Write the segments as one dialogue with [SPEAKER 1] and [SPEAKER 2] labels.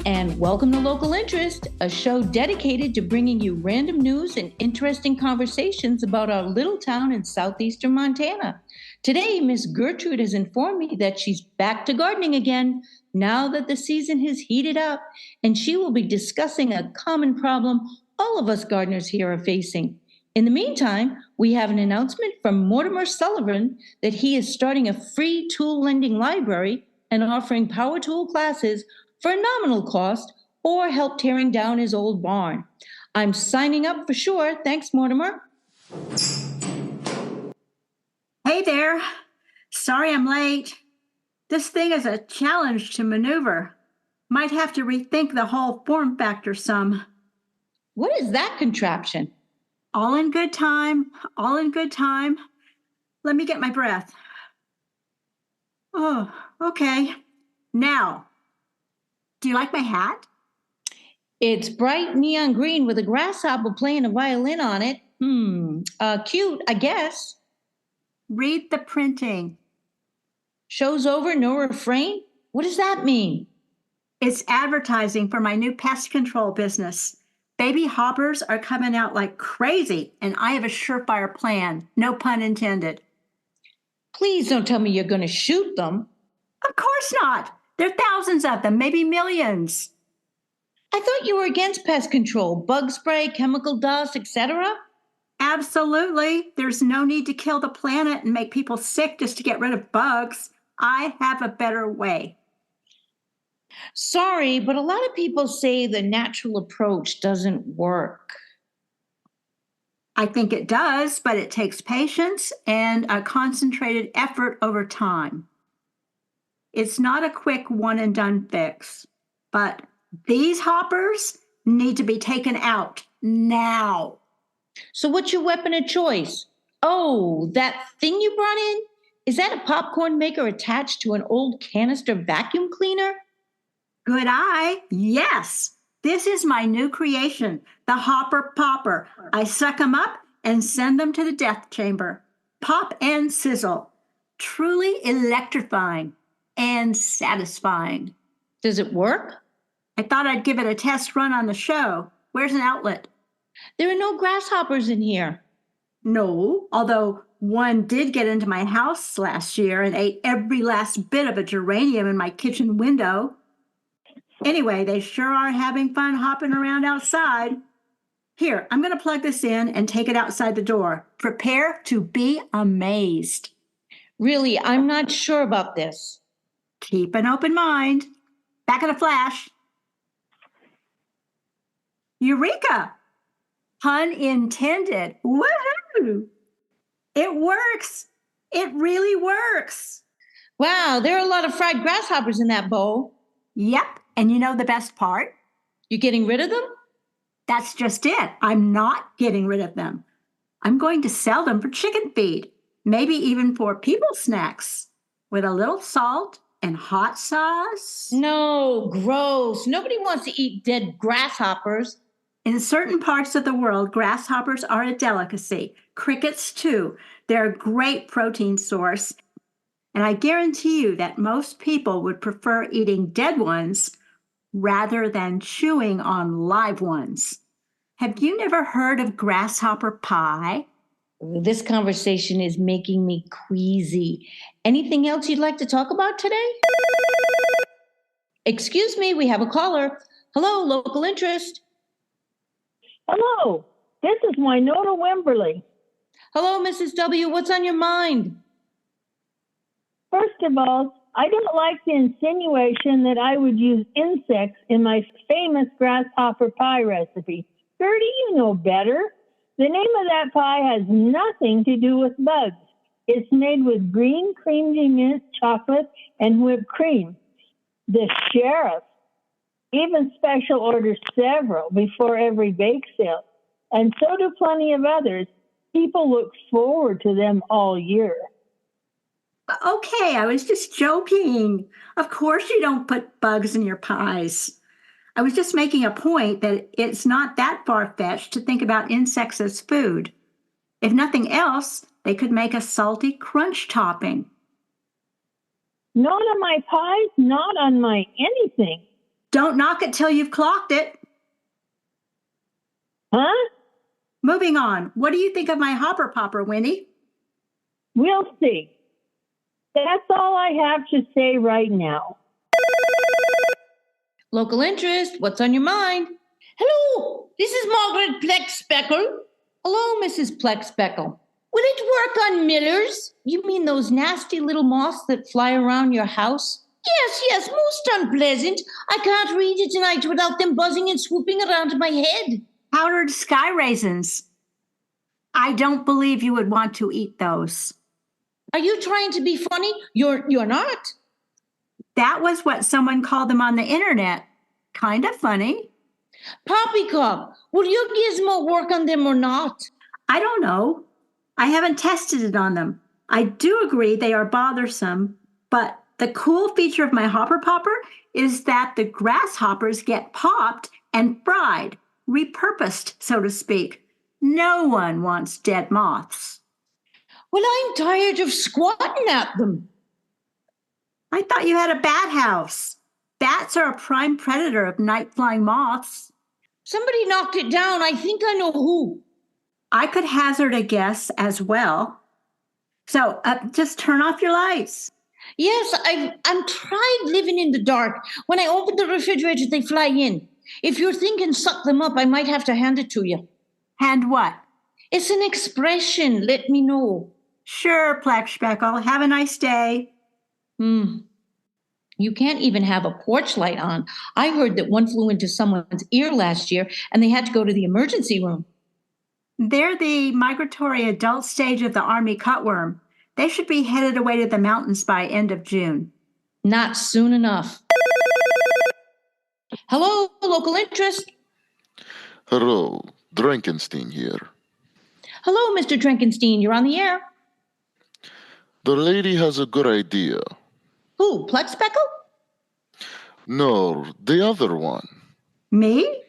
[SPEAKER 1] And welcome to Local Interest, a show dedicated to bringing you random news and interesting conversations about our little town in southeastern Montana. Today, Miss Gertrude has informed me that she's back to gardening again now that the season has heated up, and she will be discussing a common problem all of us gardeners here are facing. In the meantime, we have an announcement from Mortimer Sullivan that he is starting a free tool lending library and offering power tool classes for a nominal cost or help tearing down his old barn. I'm signing up for sure. Thanks, Mortimer.
[SPEAKER 2] Hey there. Sorry I'm late. This thing is a challenge to maneuver. Might have to rethink the whole form factor some.
[SPEAKER 1] What is that contraption?
[SPEAKER 2] All in good time. All in good time. Let me get my breath. Oh, okay. Now, do you like my hat?
[SPEAKER 1] It's bright neon green with a grasshopper playing a violin on it. Cute, I guess.
[SPEAKER 2] Read the printing.
[SPEAKER 1] Show's over, no refrain? What does that mean?
[SPEAKER 2] It's advertising for my new pest control business. Baby hoppers are coming out like crazy, and I have a surefire plan. No pun intended.
[SPEAKER 1] Please don't tell me you're going to shoot them.
[SPEAKER 2] Of course not. There are thousands of them, maybe millions.
[SPEAKER 1] I thought you were against pest control, bug spray, chemical dust, etc.
[SPEAKER 2] Absolutely. There's no need to kill the planet and make people sick just to get rid of bugs. I have a better way.
[SPEAKER 1] Sorry, but a lot of people say the natural approach doesn't work.
[SPEAKER 2] I think it does, but it takes patience and a concentrated effort over time. It's not a quick one and done fix, but these hoppers need to be taken out now.
[SPEAKER 1] So what's your weapon of choice? Oh, that thing you brought in? Is that a popcorn maker attached to an old canister vacuum cleaner?
[SPEAKER 2] Good eye. Yes. This is my new creation, the Hopper Popper. I suck them up and send them to the death chamber. Pop and sizzle. Truly electrifying and satisfying.
[SPEAKER 1] Does it work?
[SPEAKER 2] I thought I'd give it a test run on the show. Where's an outlet?
[SPEAKER 1] There are no grasshoppers in here.
[SPEAKER 2] No, although one did get into my house last year and ate every last bit of a geranium in my kitchen window. Anyway, they sure are having fun hopping around outside. Here, I'm going to plug this in and take it outside the door. Prepare to be amazed.
[SPEAKER 1] Really, I'm not sure about this.
[SPEAKER 2] Keep an open mind. Back in a flash. Eureka! Pun intended. Woohoo! It works. It really works.
[SPEAKER 1] Wow, there are a lot of fried grasshoppers in that bowl.
[SPEAKER 2] Yep. And you know the best part?
[SPEAKER 1] You're getting rid of them?
[SPEAKER 2] That's just it. I'm not getting rid of them. I'm going to sell them for chicken feed, maybe even for people snacks, with a little salt and hot sauce.
[SPEAKER 1] No, gross. Nobody wants to eat dead grasshoppers.
[SPEAKER 2] In certain parts of the world, grasshoppers are a delicacy. Crickets, too. They're a great protein source. And I guarantee you that most people would prefer eating dead ones rather than chewing on live ones. Have you never heard of grasshopper pie?
[SPEAKER 1] This conversation is making me queasy. Anything else you'd like to talk about today? Excuse me, we have a caller. Hello, Local Interest.
[SPEAKER 3] Hello, this is Winona Wimberly.
[SPEAKER 1] Hello, Mrs. W. What's on your mind?
[SPEAKER 3] First of all, I don't like the insinuation that I would use insects in my famous grasshopper pie recipe. Gertie, you know better. The name of that pie has nothing to do with bugs. It's made with green creamy mint chocolate and whipped cream. The sheriff even special orders several before every bake sale, and so do plenty of others. People look forward to them all year.
[SPEAKER 2] Okay, I was just joking. Of course you don't put bugs in your pies. I was just making a point that it's not that far-fetched to think about insects as food. If nothing else, they could make a salty crunch topping.
[SPEAKER 3] Not on my pies, not on my anything.
[SPEAKER 2] Don't knock it till you've clocked it.
[SPEAKER 3] Huh?
[SPEAKER 2] Moving on. What do you think of my hopper popper, Winnie?
[SPEAKER 3] We'll see. That's all I have to say right now.
[SPEAKER 1] Local interest, what's on your mind? Hello, this is Margaret Plexspeckle. Hello, Mrs. Plexspeckle. Will it work on millers? You mean those nasty little moths that fly around your house? Yes, most unpleasant. I can't read it tonight without them buzzing and swooping around my head.
[SPEAKER 2] Powdered sky raisins. I don't believe you would want to eat those.
[SPEAKER 1] Are you trying to be funny? You're not.
[SPEAKER 2] That was what someone called them on the internet. Kind of funny.
[SPEAKER 1] Poppycock, will your gizmo work on them or not?
[SPEAKER 2] I don't know. I haven't tested it on them. I do agree they are bothersome, but the cool feature of my hopper popper is that the grasshoppers get popped and fried, repurposed, so to speak. No one wants dead moths.
[SPEAKER 1] Well, I'm tired of squatting at them.
[SPEAKER 2] I thought you had a bat house. Bats are a prime predator of night-flying moths.
[SPEAKER 1] Somebody knocked it down. I think I know who.
[SPEAKER 2] I could hazard a guess as well. So just turn off your lights.
[SPEAKER 1] Yes, I'm tried living in the dark. When I open the refrigerator, they fly in. If you're thinking suck them up, I might have to hand it to you.
[SPEAKER 2] Hand what?
[SPEAKER 1] It's an expression. Let me know.
[SPEAKER 2] Sure, Plexspeckle. Have a nice day.
[SPEAKER 1] You can't even have a porch light on. I heard that one flew into someone's ear last year and they had to go to the emergency room.
[SPEAKER 2] They're the migratory adult stage of the army cutworm. They should be headed away to the mountains by end of June.
[SPEAKER 1] Not soon enough. Hello, local interest.
[SPEAKER 4] Hello, Drankenstein here.
[SPEAKER 1] Hello, Mr. Drankenstein. You're on the air.
[SPEAKER 4] The lady has a good idea.
[SPEAKER 1] Who, Plexspeckle?
[SPEAKER 4] No, the other one.
[SPEAKER 2] Me?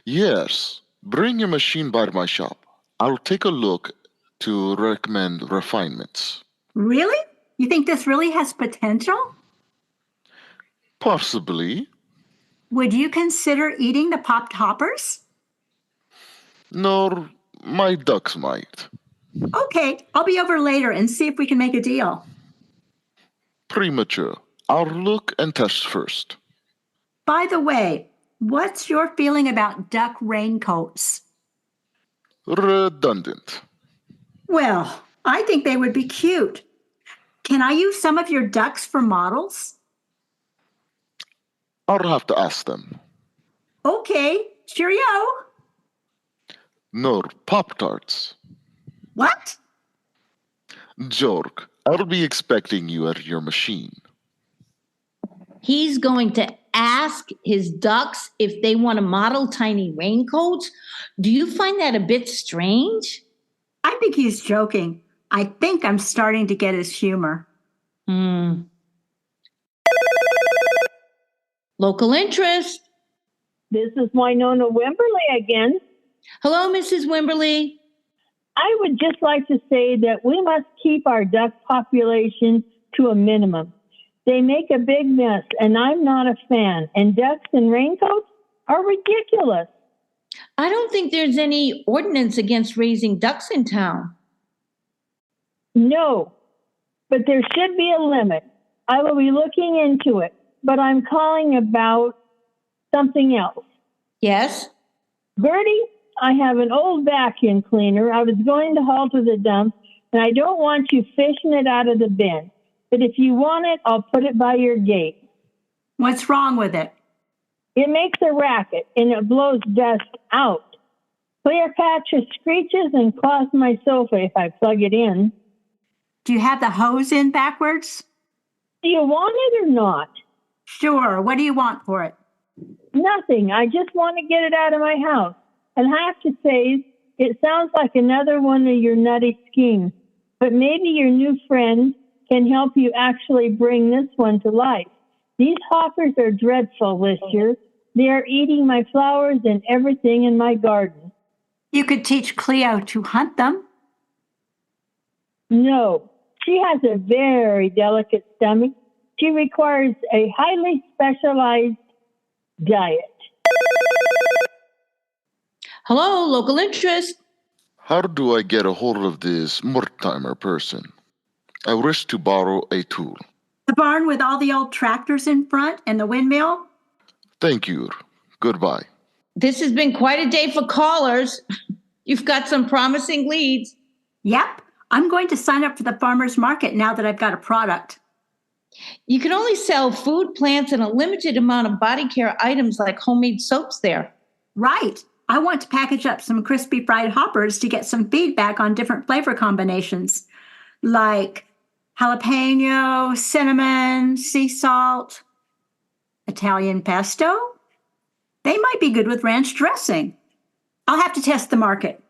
[SPEAKER 4] Yes, bring your machine by my shop. I'll take a look to recommend refinements.
[SPEAKER 2] Really? You think this really has potential?
[SPEAKER 4] Possibly.
[SPEAKER 2] Would you consider eating the popped hoppers?
[SPEAKER 4] No, my ducks might.
[SPEAKER 2] Okay, I'll be over later and see if we can make a deal.
[SPEAKER 4] Premature. I'll look and test first.
[SPEAKER 2] By the way, what's your feeling about duck raincoats?
[SPEAKER 4] Redundant.
[SPEAKER 2] Well, I think they would be cute. Can I use some of your ducks for models?
[SPEAKER 4] I'll have to ask them.
[SPEAKER 2] Okay, cheerio.
[SPEAKER 4] No, Pop-Tarts.
[SPEAKER 2] What?
[SPEAKER 4] Joke. I'll be expecting you at your machine.
[SPEAKER 1] He's going to ask his ducks if they want to model tiny raincoats. Do you find that a bit strange?
[SPEAKER 2] I think he's joking. I think I'm starting to get his humor.
[SPEAKER 1] Local interest.
[SPEAKER 3] This is Winona Wimberly again.
[SPEAKER 1] Hello, Mrs. Wimberly.
[SPEAKER 3] I would just like to say that we must keep our duck population to a minimum. They make a big mess, and I'm not a fan. And ducks in raincoats are ridiculous.
[SPEAKER 1] I don't think there's any ordinance against raising ducks in town.
[SPEAKER 3] No, but there should be a limit. I will be looking into it, but I'm calling about something else.
[SPEAKER 1] Yes?
[SPEAKER 3] Bertie, I have an old vacuum cleaner. I was going to haul to the dump, and I don't want you fishing it out of the bin. But if you want it, I'll put it by your gate.
[SPEAKER 2] What's wrong with it?
[SPEAKER 3] It makes a racket, and it blows dust out. Cleopatra screeches and claws my sofa if I plug it in.
[SPEAKER 2] Do you have the hose in backwards?
[SPEAKER 3] Do you want it or not?
[SPEAKER 2] Sure. What do you want for it?
[SPEAKER 3] Nothing. I just want to get it out of my house. And I have to say, it sounds like another one of your nutty schemes. But maybe your new friend can help you actually bring this one to life. These hoppers are dreadful this year. They are eating my flowers and everything in my garden.
[SPEAKER 2] You could teach Cleo to hunt them.
[SPEAKER 3] No, she has a very delicate stomach. She requires a highly specialized diet.
[SPEAKER 1] Hello, local interest.
[SPEAKER 4] How do I get a hold of this Mortimer person? I wish to borrow a tool.
[SPEAKER 2] The barn with all the old tractors in front and the windmill?
[SPEAKER 4] Thank you. Goodbye.
[SPEAKER 1] This has been quite a day for callers. You've got some promising leads.
[SPEAKER 2] Yep. I'm going to sign up for the farmer's market now that I've got a product.
[SPEAKER 1] You can only sell food, plants, and a limited amount of body care items like homemade soaps there.
[SPEAKER 2] Right. I want to package up some crispy fried hoppers to get some feedback on different flavor combinations, like jalapeno, cinnamon, sea salt, Italian pesto. They might be good with ranch dressing. I'll have to test the market.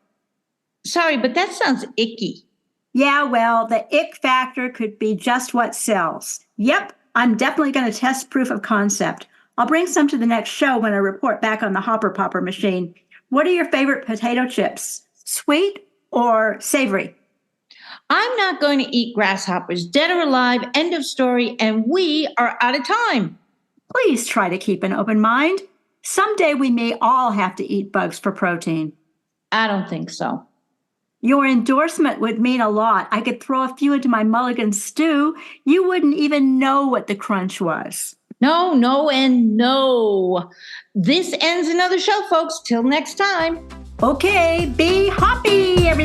[SPEAKER 1] Sorry, but that sounds icky.
[SPEAKER 2] Yeah, well, the ick factor could be just what sells. Yep, I'm definitely going to test proof of concept. I'll bring some to the next show when I report back on the Hopper Popper machine. What are your favorite potato chips? Sweet or savory?
[SPEAKER 1] I'm not going to eat grasshoppers, dead or alive, end of story, and we are out of time.
[SPEAKER 2] Please try to keep an open mind. Someday we may all have to eat bugs for protein.
[SPEAKER 1] I don't think so.
[SPEAKER 2] Your endorsement would mean a lot. I could throw a few into my mulligan stew. You wouldn't even know what the crunch was.
[SPEAKER 1] No, no, and no. This ends another show, folks. Till next time.
[SPEAKER 2] Okay, be hoppy, everybody.